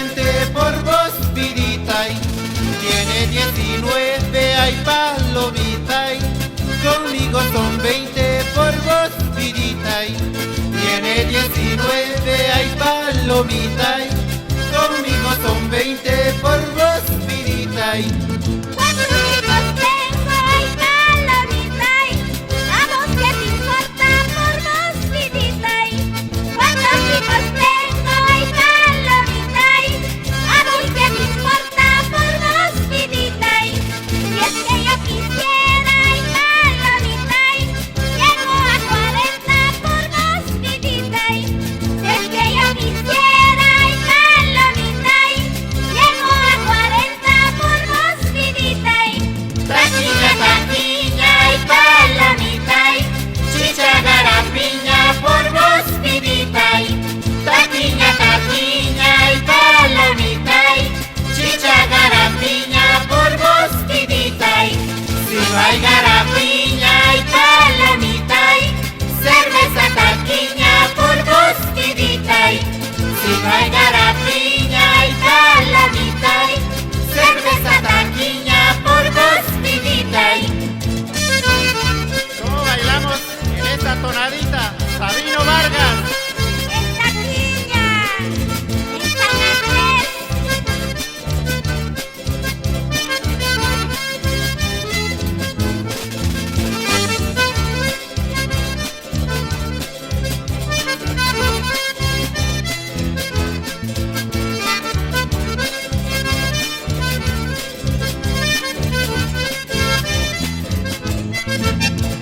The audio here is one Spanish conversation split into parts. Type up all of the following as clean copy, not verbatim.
20 por vos, vidita. Tiene 19, ay palomita. Conmigo son 20 por vos, vidita. Tiene 19, ay palomita. Conmigo son 20 por vos, vidita. ¿Cuántos hijos tengo, ay palomita? ¿A vos qué te importa por vos, vidita? ¿Cuántos hijos tengo, ay palomita? ¿A vos qué te importa por vos, vidita? Si es que yo quisiera, ay palomita, llego a 40 por vos, vidita. Si es que yo quisiera, ay palomita, llego a 40 por vos, vidita. Taquiña, taquiña, ay palomita. Chicha garapiña por vos, vidita. Taquiña, taquiña, ay palomita. Chicha garapiña por vos, vidita. Si no hay garapiña, ay palomita. Cerveza taquiña por vos, vidita. Si no hay garapiña, ay palomita. Cerveza taquiña por vos, vidita. ¿Cómo bailamos en esta tonadita? Sabino Vargas. ¡Esta niña! ¡Esta Andrés!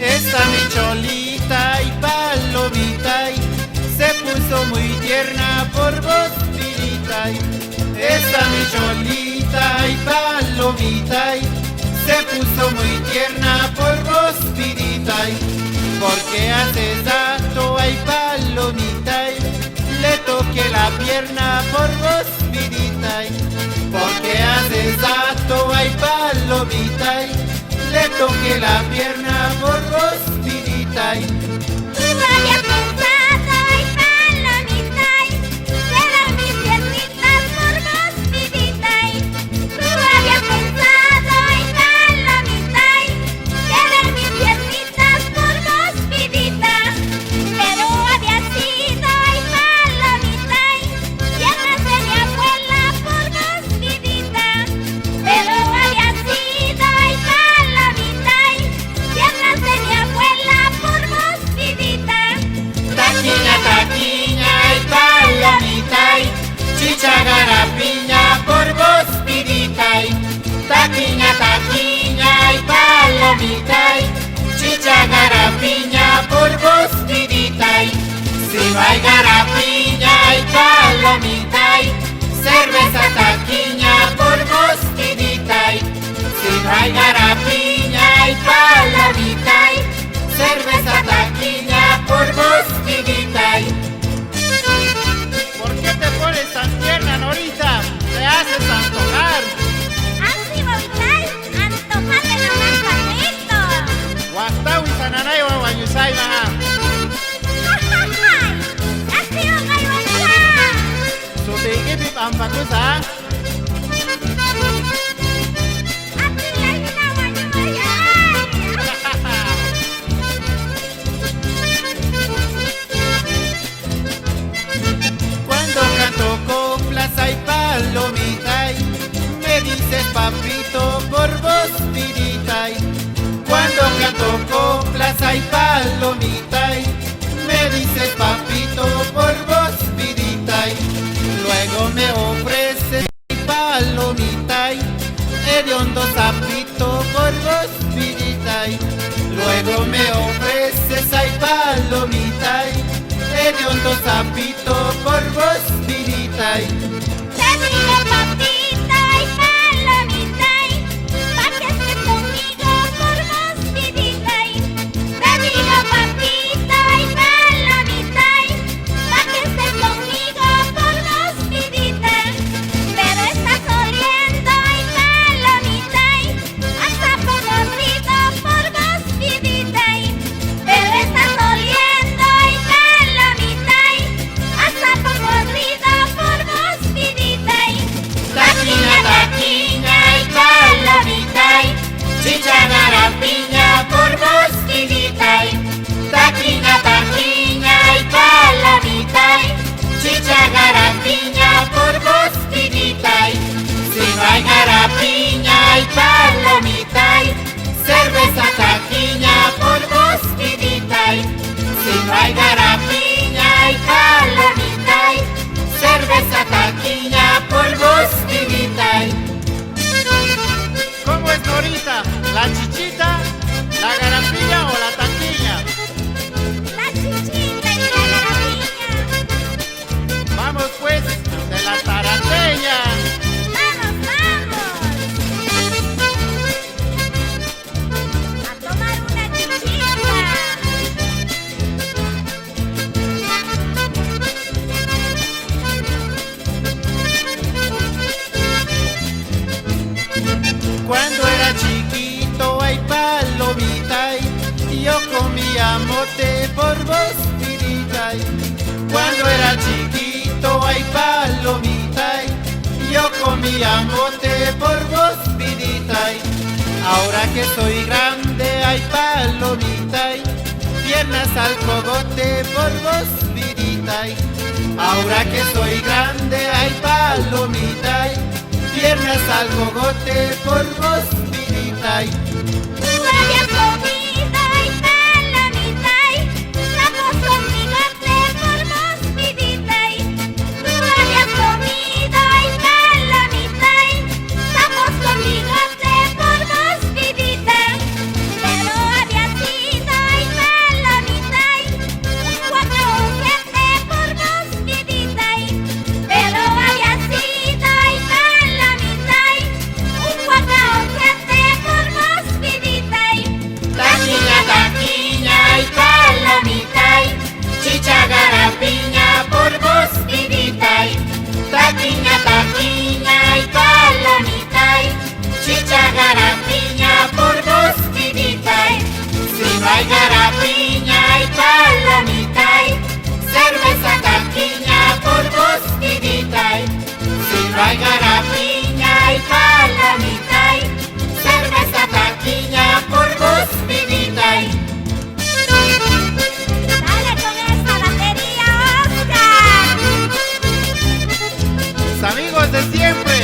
Esta mi cholita y palomita se puso muy tierna por vos, vidita. Esta mi cholita y palomita se puso muy tierna por vos, vidita. Porque hace rato, ay palomita, le toqué la pierna por vos, vidita. Porque hace rato, ay palomita, le toqué la pierna por vos, vidita. Tú habías pensado, ay palomita, quedar mis piernitas por vos, vidita. Tú habías pensado, ay palomita, quedar mis piernitas por vos, vidita. Pero había sido, ay palomita, piernas de mi abuela por vos, vidita. Pero había sido, ay palomita, piernas de mi abuela por vos, vidita. Taquiña, taquiña, ay palomita, chicha garapiña por vos, vidita. Taquiña, taquiña, ay palomita, chicha garapiña por vos, vidita. Si no hay garapiña, ay palomita, cerveza taquiña por vos, vidita. Si no hay garapiña, ay palomita, cerveza taquiña por vos, vidita. ¿Por qué te pones tan tierna, Norita? Te haces antojar. Así voy, antojate nomás bonito. Guastawi sananay wa wanyusay maha. Así voy, Sutigipip ang pakusa. Cuando canto coplas ay palomita, me dices papito por vos, vidita. Cuando canto coplas ay palomita, me dices papito por vos, vidita. Luego me ofreces palomita, hediondo sapito por vos, vidita. Luego me ofreces ay palomita, hediondo sapito por vos, vidita. Te digo papita y palomita, pa' que estés conmigo por vos, vidita. Te digo papita y palomita, pa' que estés conmigo por vos, vidita. Pero estás oliendo y palomita, hasta podrido por vos, vidita. Pero estás oliendo y palomita, hasta podrido por vos, mote por vos, vidita. Cuando era chiquito, ay palomita, yo comía mote por vos, vidita. Ahora que soy grande, ay palomita, piernas al cogote por vos, vidita. Ahora que soy grande, ay palomita, piernas al cogote por vos, vidita. Tú habías comido y palomita, sapos con bigote por vos, vidita. Tú habías comido y palomita, sapos con bigote por vos, vidita. Pero había sido y palomita, un cuatro ojete por vos, vidita. Pero había sido y palomita, un cuatro ojete por vos, vidita. Taquiña y palomita, chicha garapiña por vos, vidita. Taquiña y palomita, chicha garapiña por vos, vidita. Si no hay garapiña y palomita, cerveza taquiña por vos, vidita. Si no hay garapiña y palomita, cerveza taquiña por vos, vidita. Dale con esa batería, Oscar. Mis amigos de siempre.